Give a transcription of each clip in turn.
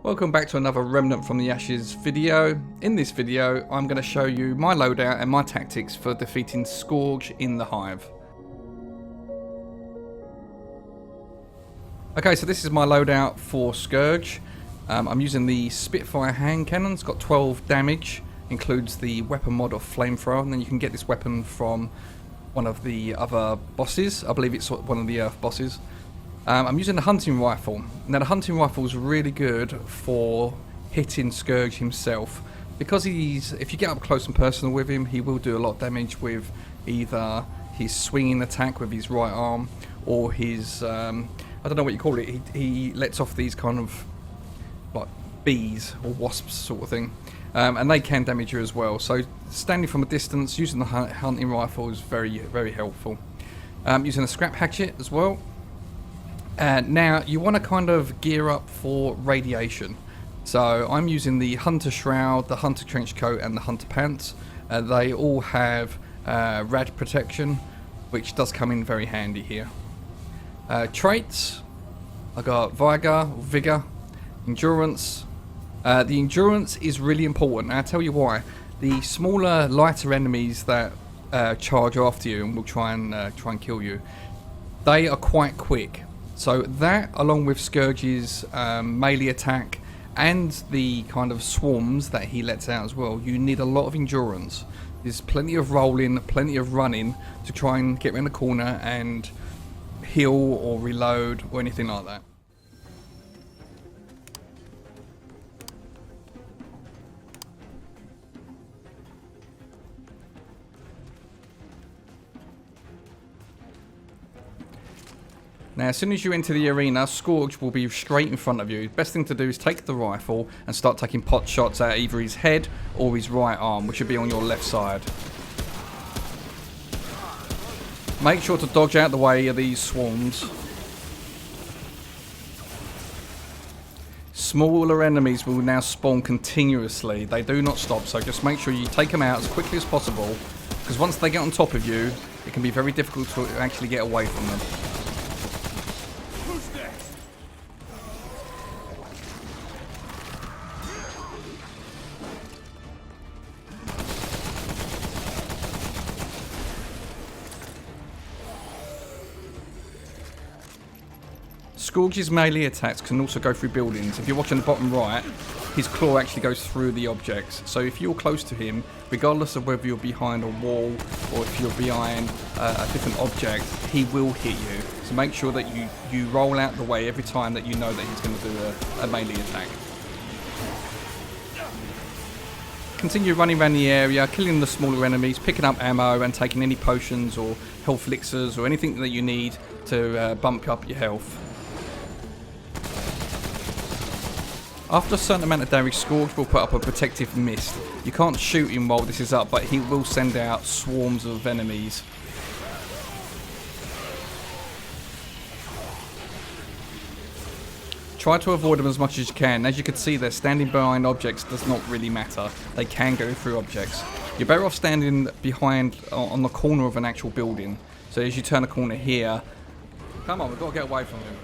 Welcome back to another Remnant from the Ashes video. In this video I'm going to show you my loadout and my tactics for defeating Scourge in the Hive. Okay, so this is my loadout for Scourge. I'm using the Spitfire hand cannon. It's got 12 damage, includes the weapon mod of flamethrower, and then you can get this weapon from one of the other bosses. I believe it's one of the Earth bosses. I'm using the hunting rifle. Now the hunting rifle is really good for hitting Scourge himself, because if you get up close and personal with him, he will do a lot of damage with either his swinging attack with his right arm or his I don't know what you call it. He lets off these kind of like bees or wasps sort of thing, and they can damage you as well. So standing from a distance using the hunting rifle is very, very helpful. Using a scrap hatchet as well. Now you want to kind of gear up for radiation. So I'm using the hunter shroud, the hunter trench coat and the hunter pants. They all have rad protection, which does come in very handy here. Traits, I got vigor, endurance. The endurance is really important, and I'll tell you why. The smaller, lighter enemies that charge after you and will try and kill you, they are quite quick. So that, along with Scourge's melee attack and the kind of swarms that he lets out as well, you need a lot of endurance. There's plenty of rolling, plenty of running to try and get around the corner and heal or reload or anything like that. Now, as soon as you enter the arena, Scourge will be straight in front of you. Best thing to do is take the rifle and start taking pot shots at either his head or his right arm, which should be on your left side. Make sure to dodge out the way of these swarms. Smaller enemies will now spawn continuously. They do not stop, so just make sure you take them out as quickly as possible, because once they get on top of you, it can be very difficult to actually get away from them. Scourge's melee attacks can also go through buildings. If you're watching the bottom right, his claw actually goes through the objects. So if you're close to him, regardless of whether you're behind a wall or if you're behind a different object, he will hit you. So make sure that you roll out the way every time that you know that he's going to do a melee attack. Continue running around the area, killing the smaller enemies, picking up ammo and taking any potions or health elixirs or anything that you need to bump up your health. After a certain amount of damage, Scourge will put up a protective mist. You can't shoot him while this is up, but he will send out swarms of enemies. Try to avoid them as much as you can. As you can see, they're standing behind objects does not really matter. They can go through objects. You're better off standing behind on the corner of an actual building. So as you turn a corner here, come on, we've got to get away from him.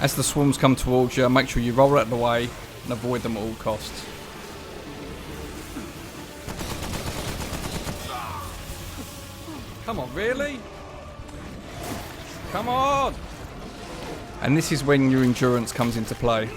As the swarms come towards you, make sure you roll out of the way and avoid them at all costs. Come on, really? Come on! And this is when your endurance comes into play.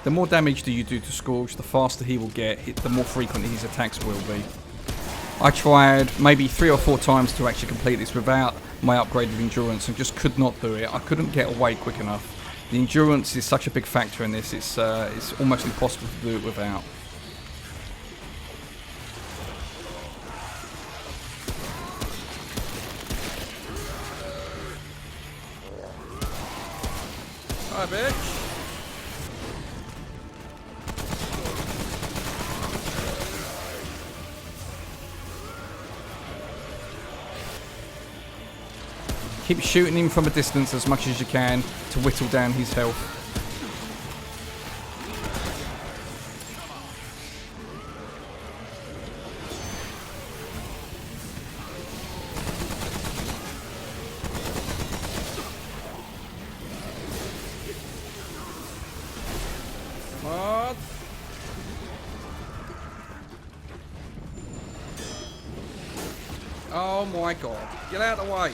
The more damage that you do to Scourge, the faster he will get, the more frequent his attacks will be. I tried maybe 3 or 4 times to actually complete this without my upgraded endurance and just could not do it. I couldn't get away quick enough. The endurance is such a big factor in this, it's almost impossible to do it without. Hi, bitch! Keep shooting him from a distance as much as you can to whittle down his health. What? Oh my god. Get out of the way.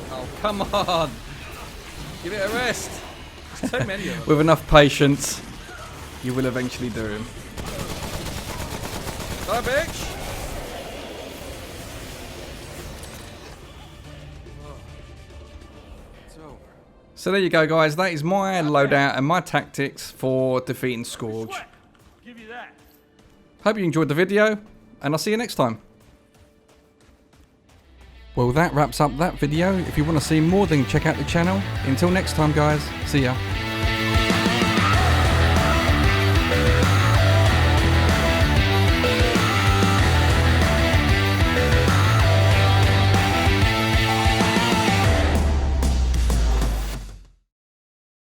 Oh, come on. Give it a rest. There's too many of them. With enough patience, you will eventually do him. Bye, bitch. So there you go, guys. That is my loadout and my tactics for defeating Scourge. Hope you enjoyed the video, and I'll see you next time. Well, that wraps up that video. If you want to see more, then check out the channel. Until next time, guys. See ya.